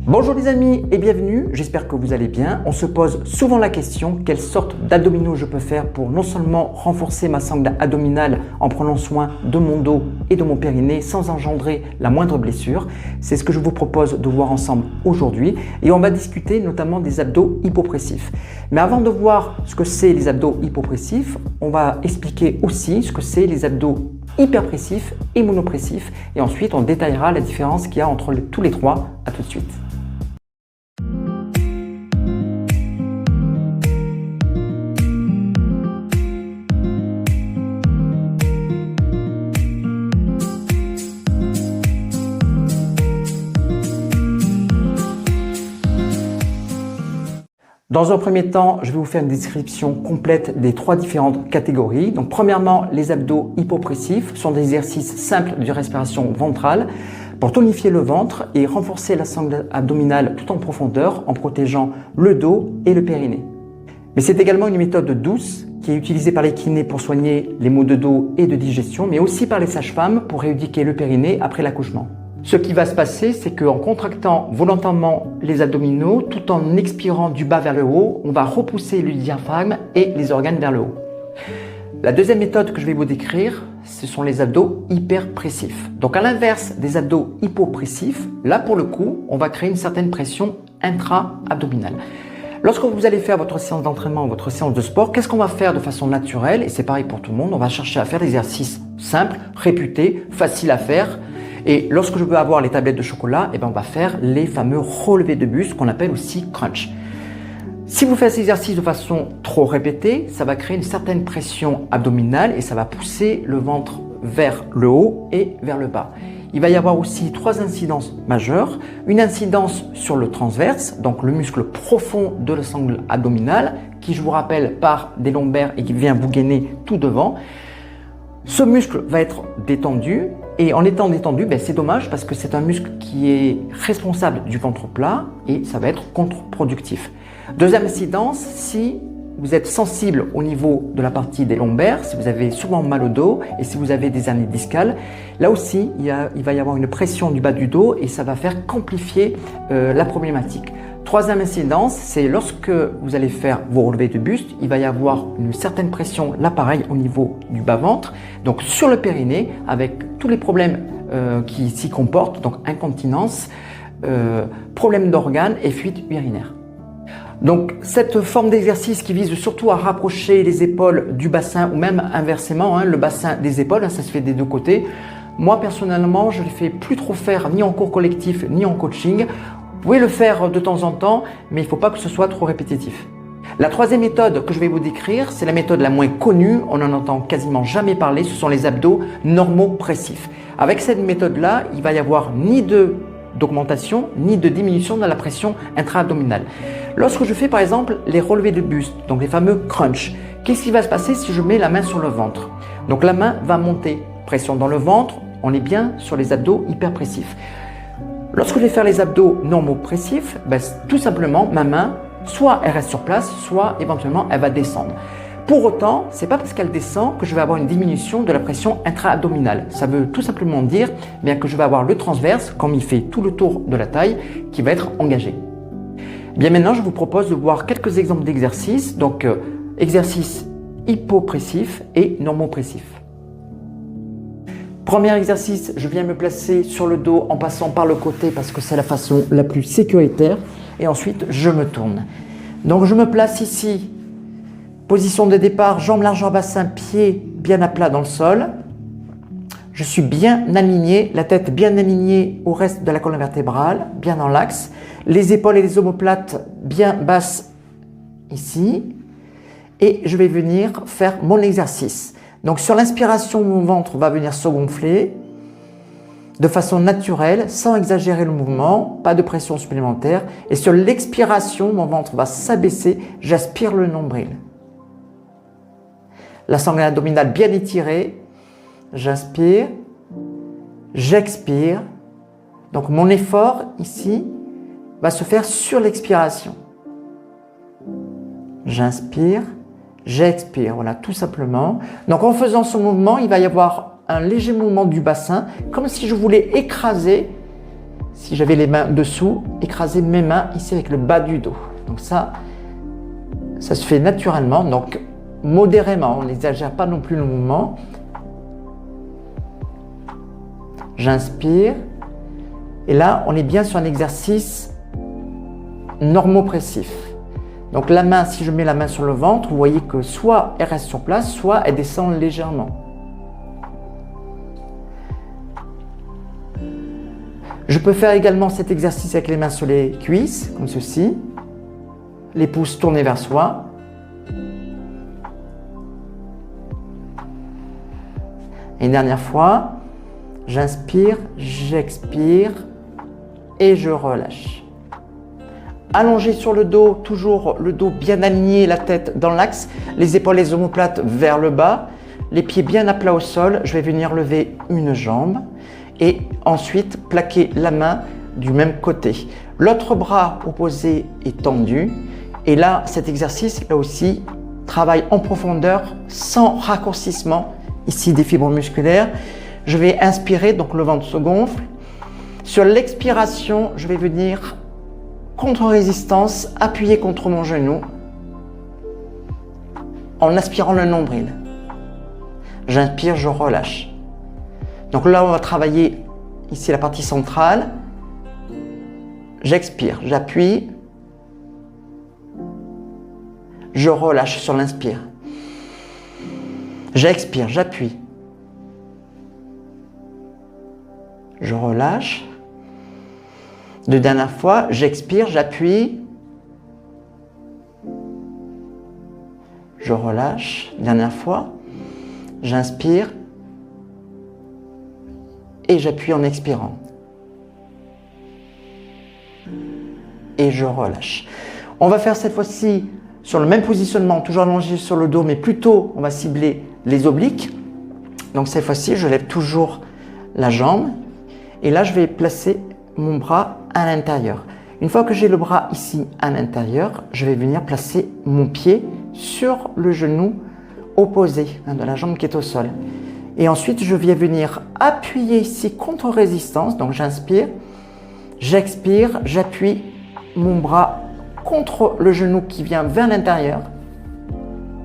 Bonjour les amis et bienvenue, j'espère que vous allez bien. On se pose souvent la question, quelle sorte d'abdominaux je peux faire pour non seulement renforcer ma sangle abdominale en prenant soin de mon dos et de mon périnée sans engendrer la moindre blessure. C'est ce que je vous propose de voir ensemble aujourd'hui et on va discuter notamment des abdos hypopressifs. Mais avant de voir ce que c'est les abdos hypopressifs, on va expliquer aussi ce que c'est les abdos hyperpressifs et monopressifs et ensuite on détaillera la différence qu'il y a entre tous les trois. À tout de suite. Dans un premier temps, je vais vous faire une description complète des trois différentes catégories. Donc, premièrement, les abdos hypopressifs sont des exercices simples de respiration ventrale pour tonifier le ventre et renforcer la sangle abdominale tout en profondeur en protégeant le dos et le périnée. Mais c'est également une méthode douce qui est utilisée par les kinés pour soigner les maux de dos et de digestion, mais aussi par les sages-femmes pour rééduquer le périnée après l'accouchement. Ce qui va se passer, c'est qu'en contractant volontairement les abdominaux, tout en expirant du bas vers le haut, on va repousser le diaphragme et les organes vers le haut. La deuxième méthode que je vais vous décrire, ce sont les abdos hyperpressifs. Donc à l'inverse des abdos hypopressifs, là pour le coup, on va créer une certaine pression intra-abdominale. Lorsque vous allez faire votre séance d'entraînement, votre séance de sport, qu'est-ce qu'on va faire de façon naturelle? Et c'est pareil pour tout le monde, on va chercher à faire des exercices simples, réputés, faciles à faire. Et lorsque je veux avoir les tablettes de chocolat, on va faire les fameux relevés de buste qu'on appelle aussi crunch. Si vous faites ces exercices de façon trop répétée, ça va créer une certaine pression abdominale et ça va pousser le ventre vers le haut et vers le bas. Il va y avoir aussi trois incidences majeures. Une incidence sur le transverse, donc le muscle profond de la sangle abdominale, qui je vous rappelle part des lombaires et qui vient vous gainer tout devant. Ce muscle va être détendu et en étant détendu, c'est dommage parce que c'est un muscle qui est responsable du ventre plat et ça va être contre-productif. Deuxième incidence, si vous êtes sensible au niveau de la partie des lombaires, si vous avez souvent mal au dos et si vous avez des hernies discales, là aussi il va y avoir une pression du bas du dos et ça va faire qu'amplifier la problématique. Troisième incidence, c'est lorsque vous allez faire vos relevés de buste, il va y avoir une certaine pression, là pareil, au niveau du bas-ventre, donc sur le périnée, avec tous les problèmes qui s'y comportent, donc incontinence, problèmes d'organes et fuite urinaire. Donc cette forme d'exercice qui vise surtout à rapprocher les épaules du bassin ou même inversement, le bassin des épaules, ça se fait des deux côtés. Moi personnellement, je ne le fais plus trop faire ni en cours collectif ni en coaching. Vous pouvez le faire de temps en temps, mais il ne faut pas que ce soit trop répétitif. La troisième méthode que je vais vous décrire, c'est la méthode la moins connue, on n'en entend quasiment jamais parler, ce sont les abdos normopressifs. Avec cette méthode-là, il va y avoir ni d'augmentation, ni de diminution de la pression intra-abdominale. Lorsque je fais par exemple les relevés de buste, donc les fameux crunch, qu'est-ce qui va se passer si je mets la main sur le ventre? Donc la main va monter, pression dans le ventre, on est bien sur les abdos hyperpressifs. Lorsque je vais faire les abdos normopressifs, tout simplement ma main, soit elle reste sur place, soit éventuellement elle va descendre. Pour autant, ce n'est pas parce qu'elle descend que je vais avoir une diminution de la pression intra-abdominale. Ça veut tout simplement dire que je vais avoir le transverse, comme il fait tout le tour de la taille, qui va être engagé. Bien maintenant, je vous propose de voir quelques exemples d'exercices. Donc, exercices hypopressifs et normopressifs. Premier exercice, je viens me placer sur le dos en passant par le côté parce que c'est la façon la plus sécuritaire. Et ensuite, je me tourne. Donc, je me place ici. Position de départ, jambes largeur bassin, pieds bien à plat dans le sol. Je suis bien aligné, la tête bien alignée au reste de la colonne vertébrale, bien dans l'axe. Les épaules et les omoplates bien basses ici. Et je vais venir faire mon exercice. Donc sur l'inspiration, mon ventre va venir se gonfler de façon naturelle, sans exagérer le mouvement, pas de pression supplémentaire. Et sur l'expiration, mon ventre va s'abaisser, j'aspire le nombril. La sangle abdominale bien étirée, j'inspire, j'expire. Donc mon effort ici va se faire sur l'expiration. J'inspire, j'expire, voilà, tout simplement. Donc en faisant ce mouvement, il va y avoir un léger mouvement du bassin, comme si je voulais écraser si j'avais les mains dessous, écraser mes mains ici avec le bas du dos. Donc ça se fait naturellement, donc modérément, on n'exagère pas non plus le mouvement. J'inspire. Et là, on est bien sur un exercice normopressif. Donc la main, si je mets la main sur le ventre, vous voyez que soit elle reste sur place, soit elle descend légèrement. Je peux faire également cet exercice avec les mains sur les cuisses, comme ceci. Les pouces tournés vers soi. Et une dernière fois, j'inspire, j'expire et je relâche. Allongé sur le dos, toujours le dos bien aligné, la tête dans l'axe, les épaules et les omoplates vers le bas, les pieds bien à plat au sol. Je vais venir lever une jambe et ensuite plaquer la main du même côté. L'autre bras opposé est tendu et là, cet exercice, là aussi, travaille en profondeur sans raccourcissement, ici des fibres musculaires. Je vais inspirer, donc le ventre se gonfle. Sur l'expiration, je vais venir contre-résistance, appuyer contre mon genou en aspirant le nombril. J'inspire, je relâche. Donc là, on va travailler ici la partie centrale. J'expire, j'appuie. Je relâche sur l'inspire. J'expire, j'appuie. Je relâche. De dernière fois, j'expire, j'appuie. Je relâche. Dernière fois, j'inspire et j'appuie en expirant. Et je relâche. On va faire cette fois-ci sur le même positionnement, toujours allongé sur le dos, mais plutôt on va cibler les obliques. Donc cette fois-ci, je lève toujours la jambe et là je vais placer mon bras à l'intérieur. Une fois que j'ai le bras ici à l'intérieur, je vais venir placer mon pied sur le genou opposé de la jambe qui est au sol. Et ensuite, je viens venir appuyer ici contre résistance. Donc j'inspire, j'expire, j'appuie mon bras contre le genou qui vient vers l'intérieur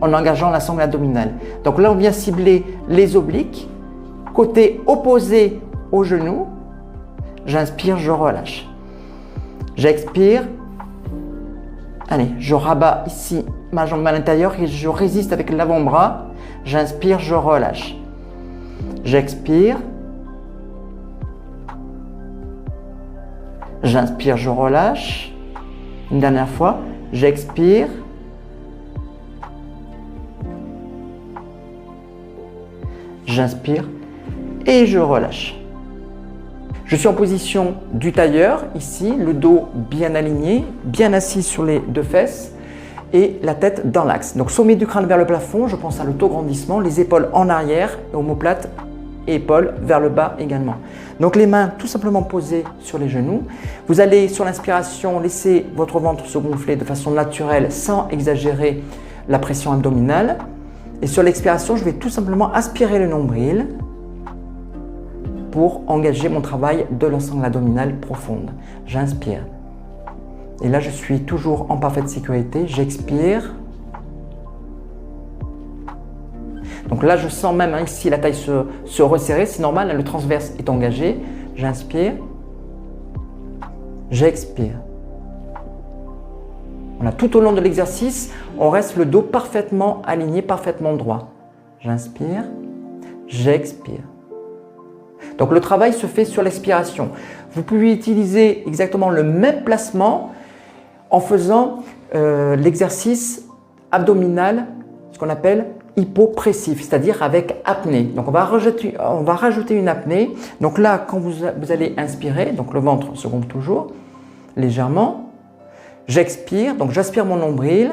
en engageant la sangle abdominale. Donc là, on vient cibler les obliques, côté opposé au genou. J'inspire, je relâche. J'expire. Allez, je rabats ici ma jambe à l'intérieur et je résiste avec l'avant-bras. J'inspire, je relâche. J'expire. J'inspire, je relâche. Une dernière fois. J'expire. J'inspire et je relâche. Je suis en position du tailleur, ici, le dos bien aligné, bien assis sur les deux fesses et la tête dans l'axe. Donc sommet du crâne vers le plafond, je pense à l'autograndissement, les épaules en arrière, omoplate et épaules vers le bas également. Donc les mains tout simplement posées sur les genoux. Vous allez sur l'inspiration laisser votre ventre se gonfler de façon naturelle sans exagérer la pression abdominale. Et sur l'expiration, je vais tout simplement aspirer le nombril pour engager mon travail de la sangle abdominale profonde. J'inspire. Et là, je suis toujours en parfaite sécurité. J'expire. Donc là, je sens même ici la taille se resserrer. C'est normal, le transverse est engagé. J'inspire. J'expire. Voilà, tout au long de l'exercice, on reste le dos parfaitement aligné, parfaitement droit. J'inspire. J'expire. Donc le travail se fait sur l'expiration. Vous pouvez utiliser exactement le même placement en faisant l'exercice abdominal, ce qu'on appelle hypopressif, c'est-à-dire avec apnée. Donc on va rajouter une apnée. Donc là, quand vous allez inspirer, donc le ventre se gonfle toujours légèrement. J'expire, donc j'aspire mon nombril.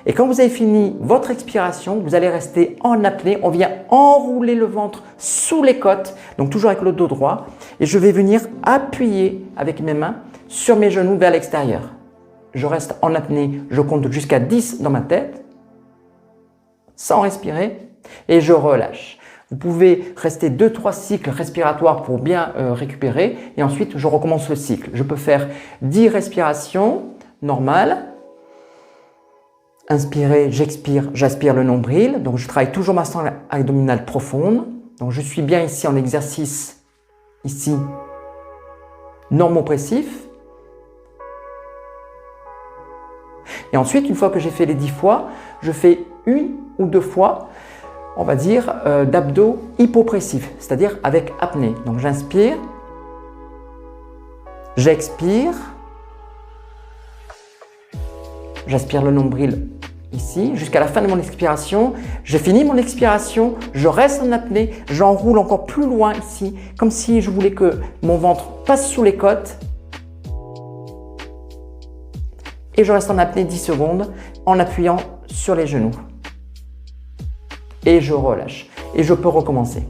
Et quand vous avez fini votre expiration, vous allez rester en apnée. On vient enrouler le ventre sous les côtes, donc toujours avec le dos droit. Et je vais venir appuyer avec mes mains sur mes genoux vers l'extérieur. Je reste en apnée, je compte jusqu'à 10 dans ma tête, sans respirer, et je relâche. Vous pouvez rester 2-3 cycles respiratoires pour bien récupérer et ensuite je recommence le cycle. Je peux faire 10 respirations normales. Inspirer, j'expire, j'aspire le nombril. Donc je travaille toujours ma sangle abdominale profonde. Donc je suis bien ici en exercice, ici, normopressif. Et ensuite, une fois que j'ai fait les 10 fois, je fais 1 ou 2 fois, on va dire, d'abdos hypopressifs, c'est-à-dire avec apnée. Donc j'inspire, j'expire, j'aspire le nombril ici, jusqu'à la fin de mon expiration. Je finis mon expiration, je reste en apnée, j'enroule encore plus loin ici, comme si je voulais que mon ventre passe sous les côtes. Et je reste en apnée 10 secondes en appuyant sur les genoux. Et je relâche. Et je peux recommencer.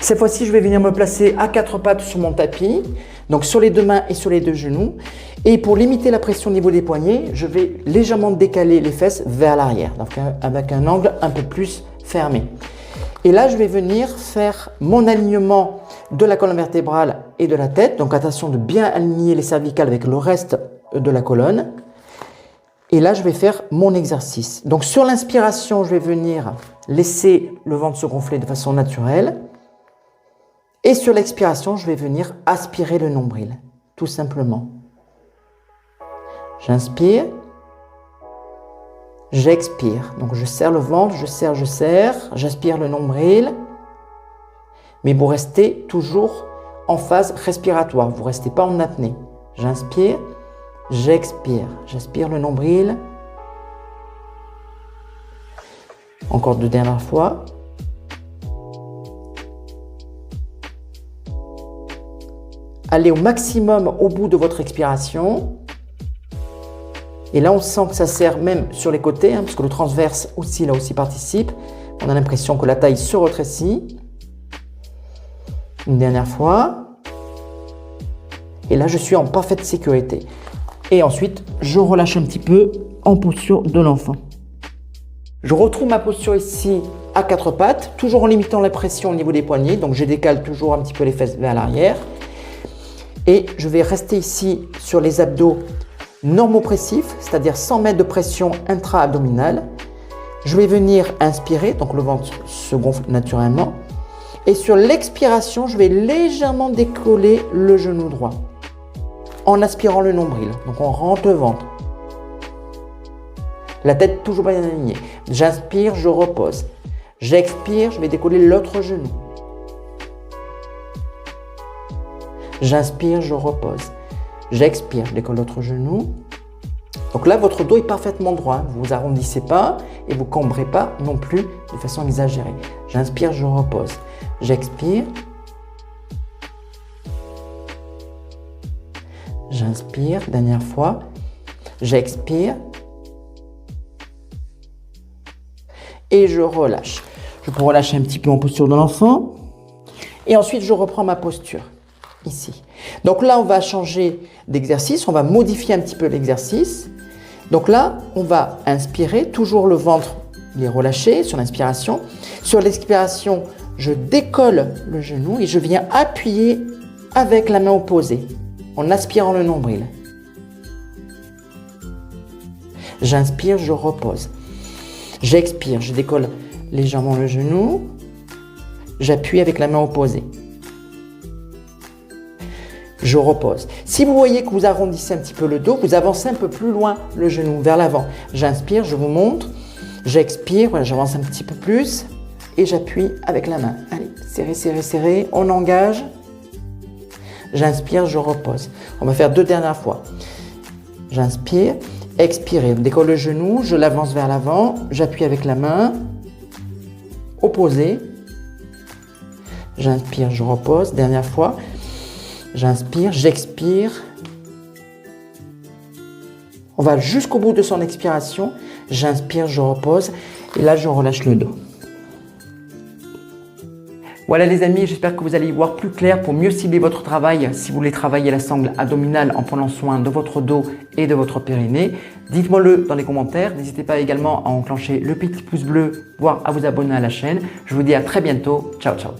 Cette fois-ci, je vais venir me placer à 4 pattes sur mon tapis, donc sur les 2 mains et sur les 2 genoux. Et pour limiter la pression au niveau des poignets, je vais légèrement décaler les fesses vers l'arrière, donc avec un angle un peu plus fermé. Et là, je vais venir faire mon alignement de la colonne vertébrale et de la tête. Donc attention de bien aligner les cervicales avec le reste de la colonne. Et là, je vais faire mon exercice. Donc sur l'inspiration, je vais venir laisser le ventre se gonfler de façon naturelle. Et sur l'expiration, je vais venir aspirer le nombril, tout simplement. J'inspire. J'expire. Donc je serre le ventre, je serre. J'aspire le nombril. Mais vous restez toujours en phase respiratoire. Vous ne restez pas en apnée. J'inspire. J'expire. J'aspire le nombril. Encore 2 dernières fois. Allez au maximum au bout de votre expiration. Et là, on sent que ça serre même sur les côtés, parce que le transverse aussi, là aussi participe. On a l'impression que la taille se rétrécit. Une dernière fois. Et là, je suis en parfaite sécurité. Et ensuite, je relâche un petit peu en posture de l'enfant. Je retrouve ma posture ici à 4 pattes, toujours en limitant la pression au niveau des poignets. Donc, je décale toujours un petit peu les fesses vers l'arrière. Et je vais rester ici sur les abdos normopressifs, c'est-à-dire 100 mètres de pression intra-abdominale. Je vais venir inspirer, donc le ventre se gonfle naturellement. Et sur l'expiration, je vais légèrement décoller le genou droit en aspirant le nombril. Donc on rentre le ventre. La tête toujours bien alignée. J'inspire, je repose. J'expire, je vais décoller l'autre genou. J'inspire, je repose. J'expire, je décolle l'autre genou. Donc là, votre dos est parfaitement droit. Vous ne vous arrondissez pas et vous ne cambrez pas non plus de façon exagérée. J'inspire, je repose. J'expire. J'inspire, dernière fois. J'expire. Et je relâche. Je peux relâcher un petit peu en posture de l'enfant. Et ensuite, je reprends ma posture. Ici. Donc là, on va changer d'exercice, on va modifier un petit peu l'exercice. Donc là, on va inspirer, toujours le ventre il est relâché sur l'inspiration. Sur l'expiration, je décolle le genou et je viens appuyer avec la main opposée en aspirant le nombril. J'inspire, je repose. J'expire, je décolle légèrement le genou. J'appuie avec la main opposée. Je repose. Si vous voyez que vous arrondissez un petit peu le dos, vous avancez un peu plus loin le genou vers l'avant. J'inspire, je vous montre. J'expire, voilà, j'avance un petit peu plus et j'appuie avec la main. Allez, serrez, serrez, serrez. On engage. J'inspire, je repose. On va faire 2 dernières fois. J'inspire, expirez. Je décolle le genou, je l'avance vers l'avant. J'appuie avec la main. Opposé. J'inspire, je repose. Dernière fois. J'inspire, j'expire. On va jusqu'au bout de son expiration. J'inspire, je repose. Et là, je relâche le dos. Voilà les amis, j'espère que vous allez y voir plus clair pour mieux cibler votre travail si vous voulez travailler la sangle abdominale en prenant soin de votre dos et de votre périnée. Dites-moi le dans les commentaires, n'hésitez pas également à enclencher le petit pouce bleu, voire à vous abonner à la chaîne. Je vous dis à très bientôt, ciao ciao.